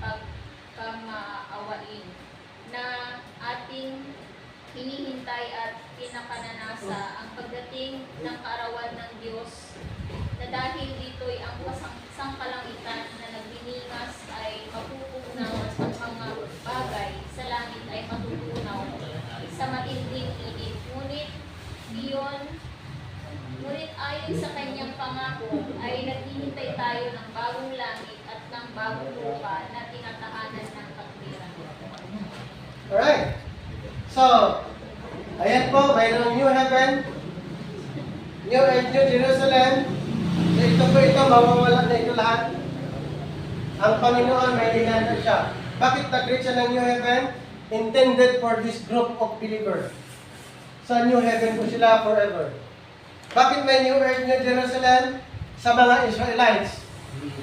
pagkamaawain na ating hinihintay at pinapananasa ang pagdating ng kaarawan ng Diyos, na dahil dito'y ang sangkalangitan na nagbiningas ay mapupugnaw at ang mga bagay sa langit ay matutunaw sa matinding init. Ngunit ayon sa kanyang pangako ay naghihintay tayo ng bagong langit at ng bagong lupa na tinatahanan ng katwiran. Alright. So, ayan po, mayroong New Heaven, New Earth, New Jerusalem. So, ito, mawawala na ito lahat. Ang Panginoon, may linana siya. Bakit nag-create siya ng New Heaven? Intended for this group of believers. Sa New Heaven po sila forever. Bakit may New Earth, New Jerusalem? Sa mga Israelites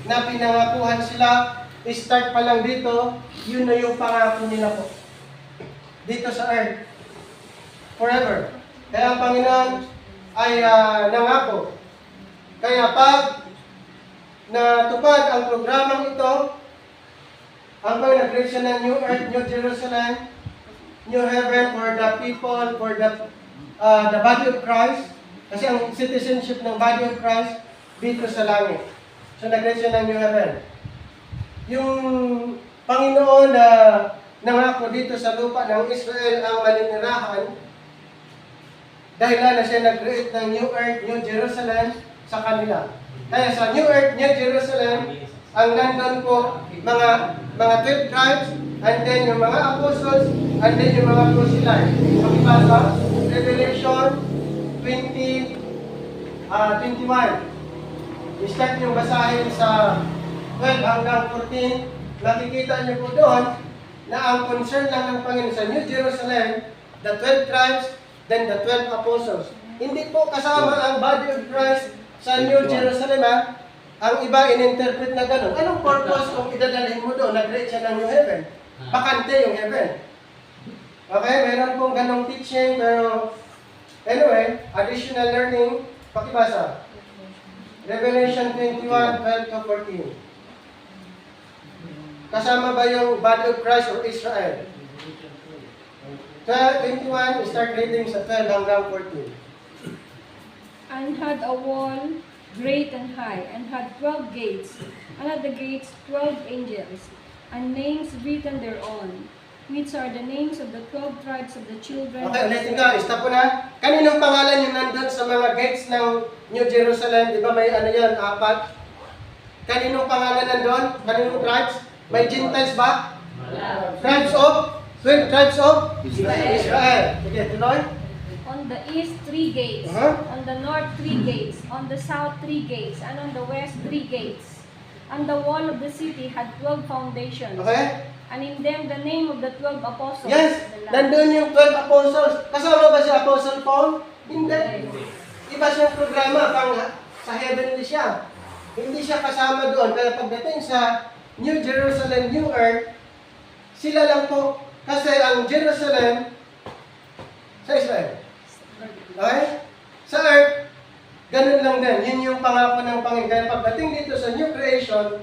na pinangakuhan sila, start pa lang dito, yun na yung pangako nila po. Dito sa earth. Forever. Kaya ang Panginoon ay nangako. Kaya pag natupad ang programang ito, ang Panginoon nag-create siya ng New Earth, New Jerusalem, New Heaven for the people, for the body of Christ. Kasi ang citizenship ng body of Christ dito sa langit. So nag-create siya ng New Heaven. Yung Panginoon na nangako dito sa lupa ng Israel ang maninirahan, dahil na siya nag-create ng New Earth, New Jerusalem sa kanila. Kaya sa New Earth, New Jerusalem, ang nandun po mga 12 tribes, and then yung mga apostles, and then yung mga proselytes. Pakibasa, Revelation 21. I-start yung basahin sa 12 hanggang 14. Makikita niyo po doon na ang concern lang ng Panginoon sa New Jerusalem, the 12 tribes, then the 12 apostles. Hindi po kasama ang body of Christ sa New Jerusalem, ha? Ang iba in-interpret na gano'n. Anong purpose kung idadalhin mo doon? Nag-create siya ng New Heaven. Bakante yung heaven. Okay, mayroon pong ganong teaching, pero anyway, additional learning Pakibasa. Revelation 21:12 to 14. Kasama ba yung body of Christ or Israel? 21, start reading sa 12 hanggang 14. And had a wall great and high, and had 12 gates, and at the gates 12 angels, and names written thereon, which are the names of the 12 tribes of the children Okay, of ulitin Israel. ko. Stop po na. Kaninong pangalan yung nandun sa mga gates ng New Jerusalem? Di ba may ano yan, 4? Kaninong pangalan nandun? Kaninong tribes? May Gentiles ba? Tribes of? 12 tribes of? Israel. Sige, tuloy. On the east 3 gates, on the north 3 gates, on the south 3 gates, and on the west 3 gates. And the wall of the city had 12 foundations, Okay? and in them the name of the 12 apostles Yes, of the Lamb. nandun yung 12 apostles. Kasama ba si Apostle Paul? Hindi. Iba siyang programa, pang sa heavenly siya. Hindi siya kasama doon. Kaya pagdating sa New Jerusalem, New Earth, sila lang po. Kasi ang Jerusalem, sa Israel. Okay? Sa Earth, ganun lang din. Yun yung pangako ng Panginoon. Kaya pagdating dito sa New Creation,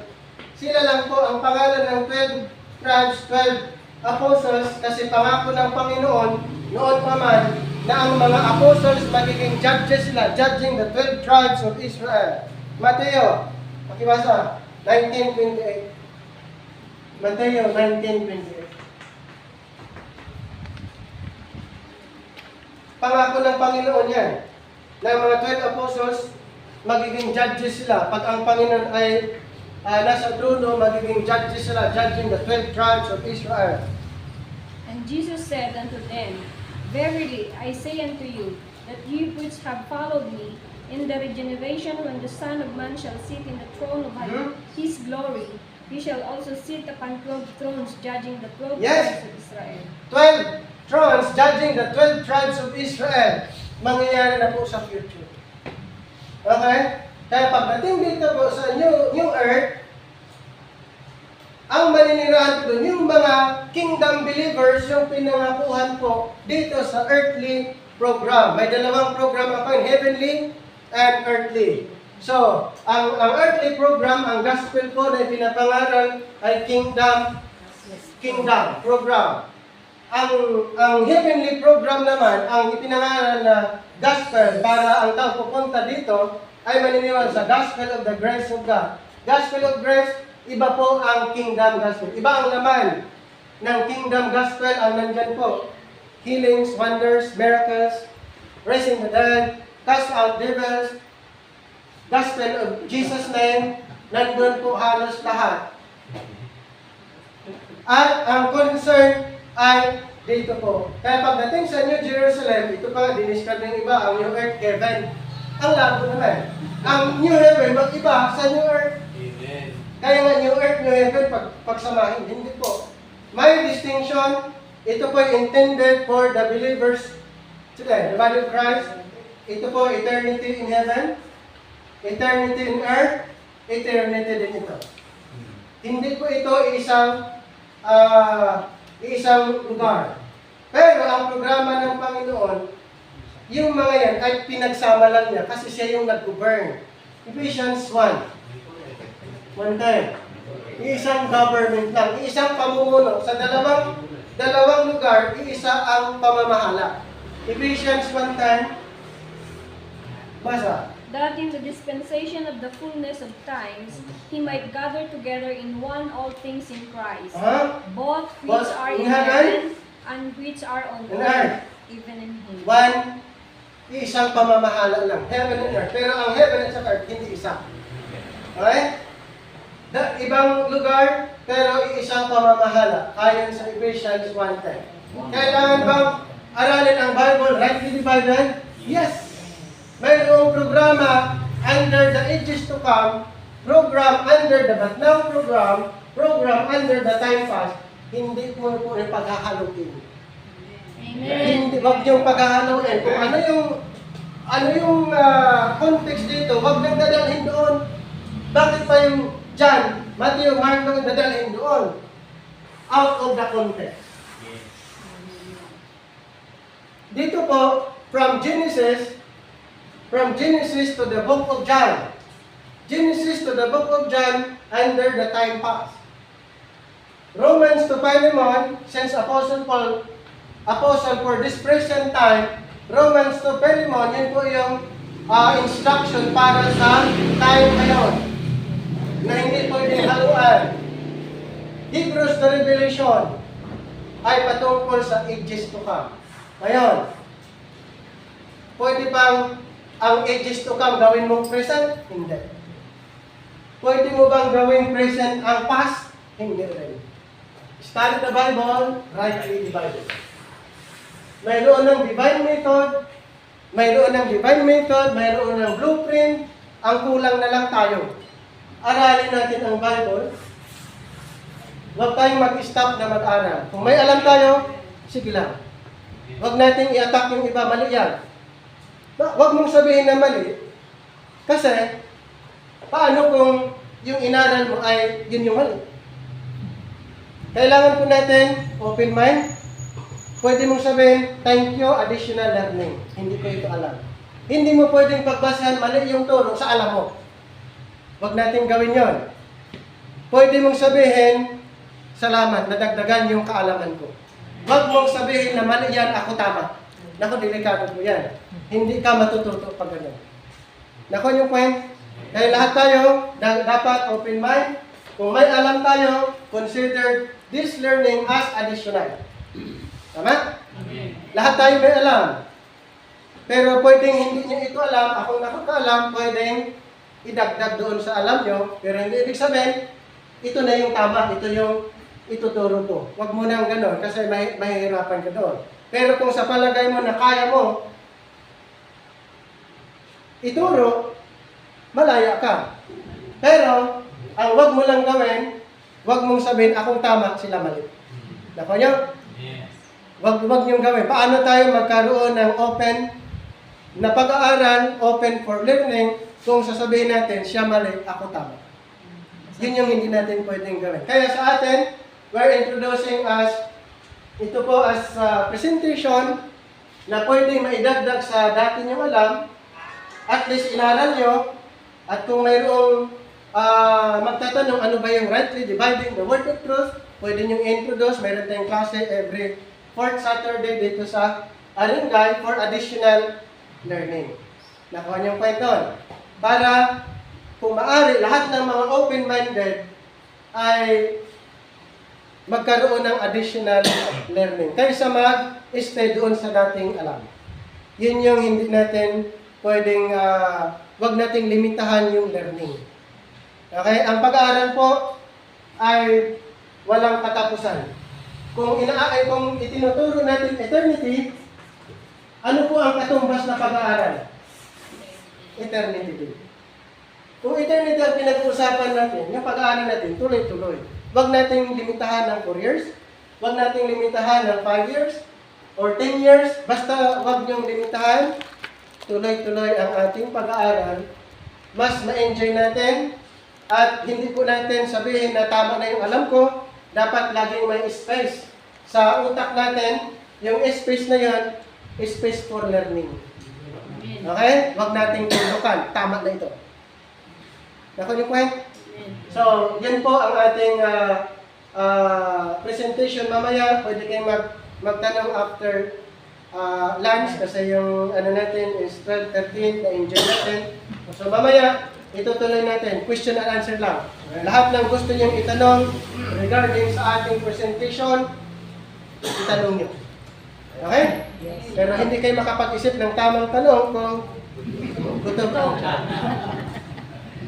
sila lang po ang pangalan ng 12 tribes, 12 apostles, kasi pangako ng Panginoon, noon pa man, na ang mga apostles magiging judges sila, judging the 12 tribes of Israel. Mateo, pakibasa, 19:28. Mateo 19:28. Pangako ng Panginoon yan, na ang mga 12 apostles, magiging judges sila. Pag ang Panginoon ay nasa trono, magiging judges sila, judging the 12 tribes of Israel. And Jesus said unto them, Verily I say unto you, that ye which have followed me, in the regeneration when the Son of Man shall sit in the throne of his glory, he shall also sit upon 12 thrones, judging the 12 Yes. tribes of Israel. 12 thrones judging the 12 tribes of Israel. Mangyayari na po sa future. Okay? Kaya pagdating dito po sa New Earth, ang maninirahan doon, yung mga kingdom believers, yung pinangakuhan po dito sa earthly program. May dalawang program ako, heavenly and earthly. So, ang earthly program, ang gospel po na pinapangaral ay kingdom program. Ang heavenly program naman, ang ipinangaral na gospel para ang tao pupunta dito ay maniniwala sa gospel of the grace of God. Gospel of grace, iba po ang kingdom gospel. Iba ang laman ng kingdom gospel, ang nandyan po. Healings, wonders, miracles, raising the dead, cast out devils, gospel of Jesus' name, nandun po halos lahat. At ang concern ay dito po. Kaya pagdating sa New Jerusalem, ito pa, diniscard ng iba, ang New Earth, Heaven. Ang labo naman. Ang New Heaven, mag-iba sa New Earth. Amen. Kaya nga New Earth, New Heaven, pagsamahin, hindi po. May distinction, ito po intended for the believers today, the body of Christ. Ito po, eternity in heaven, eternity in earth, eternity din ito. Hindi po ito isang lugar. Pero ang programa ng Panginoon, yung mga yan ay pinagsama lang niya kasi siya yung nag-govern. Ephesians 1:10. Isang government lang, isang pamumuno. Sa dalawang lugar, isa ang pamamahala. Ephesians 1:10. Basa. That in the dispensation of the fullness of times, he might gather together in one all things in Christ, both which are in heaven and which are on earth, even in him. One, isang pamamahala lang. Heaven and earth. Pero ang heaven at earth, hindi isa. Okay? Ibang lugar, pero isang pamamahala. Ayon sa Ephesians 1:10. Kailangan bang aralin ang Bible, rightly divided? Yes! Mayroong programa under the ages to come, program under the but now program under the time past. Hindi po yung paghahaluin. Hindi, wag yung paghahaluin. Kung ano yung context dito, wag nang dadalhin doon. Bakit pa yung John, Matthew, Mark nang dadalhin doon? Out of the context. Dito po, from Genesis from Genesis to the book of John. Genesis to the book of John under the time pass. Romans to Philemon, since Apostle Paul, Apostle for this present time, Romans to Philemon, yun po yung instruction para sa time ngayon na hindi pwedeng haluan. Hebrews to Revelation ay patungkol sa ages to come. Ngayon, pwede bang ang ages to come gawin mong present? Hindi. Pwede mo bang gawin present ang past? Hindi rin. Study the Bible, rightly divided. Mayroon ng divine method, mayroon ng blueprint, ang kulang na lang tayo. Aralin natin ang Bible. Huwag tayong mag-stop na mag-aral. Kung may alam tayo, sige lang. Huwag nating i-attack yung iba, mali yan. Huwag mong sabihin na mali. Kasi, paano kung yung inaral mo ay yun yung mali? Kailangan po natin open mind. Pwede mong sabihin, thank you, additional learning. Hindi ko ito alam. Hindi mo pwedeng pagbasahan mali yung turo sa alam mo. Huwag natin gawin yon. Pwede mong sabihin, salamat, nadagdagan yung kaalaman ko. Huwag mong sabihin na mali yan, ako tama. Naku, delikado po yan. Hindi ka matututo pag gano'n. Naku yung point. Kaya lahat tayo, dapat open mind. Kung may alam tayo, consider this learning as additional. Tama? Lahat tayo may alam. Pero pwedeng hindi nyo ito alam, akong nakakaalam, pwedeng idagdag doon sa alam nyo, pero hindi ibig sabihin, ito na yung tama, ito yung ituturo ko. Huwag mo nang gano'n kasi mahihirapan ka doon. Pero kung sa palagay mo na kaya mo ituro, malaya ka. Pero, ang wag mo lang gawin, wag mong sabihin, akong tama, sila mali. Nako nyo? Wag niyong gawin. Paano tayo magkaroon ng open na pag-aaral, open for learning, kung sasabihin natin, siya mali, ako tama. Yun yung hindi natin pwedeng gawin. Kaya sa atin, we're introducing ito po as presentation na pwedeng maidagdag sa dati nyo alam, at least inaral nyo, at kung mayroong magtatanong ano ba yung rightly dividing the word of truth, pwede nyo introduce, mayroon tayong klase every 4th Saturday dito sa Aringay for additional learning. Nakuha nyo yung point doon. Para kung maaari, lahat ng mga open-minded ay magkaroon ng additional learning. Kaysa mag-stay doon sa dating alam. Yun yung hindi natin pwedeng, wag nating limitahan yung learning. Okay? Ang pag-aaral po ay walang katapusan. Kung itinuturo natin eternity, ano po ang katumbas na pag-aaral? Eternity. Kung eternity ang pinag-uusapan natin, yung pag-aaral natin, tuloy-tuloy. Huwag nating limitahan ng 4 years, huwag nating limitahan ng 5 years, or 10 years, basta huwag niyong limitahan, tuloy-tuloy ang ating pag-aaral, mas ma-enjoy natin, at hindi po natin sabihin na tama na yung alam ko, dapat laging may space sa utak natin, yung space na yun, space for learning. Okay? Huwag nating tulukan, tama na ito. Naku yung point? So, yan po ang ating presentation mamaya. Pwede kayong magtanong after lunch kasi yung ano natin is 12:13 na enjoy natin. So, mamaya, itutuloy natin. Question and answer lang. Lahat ng gusto niyong itanong regarding sa ating presentation, itanong niyo. Okay? Pero hindi kayo makapag-isip ng tamang tanong kung gutom ka.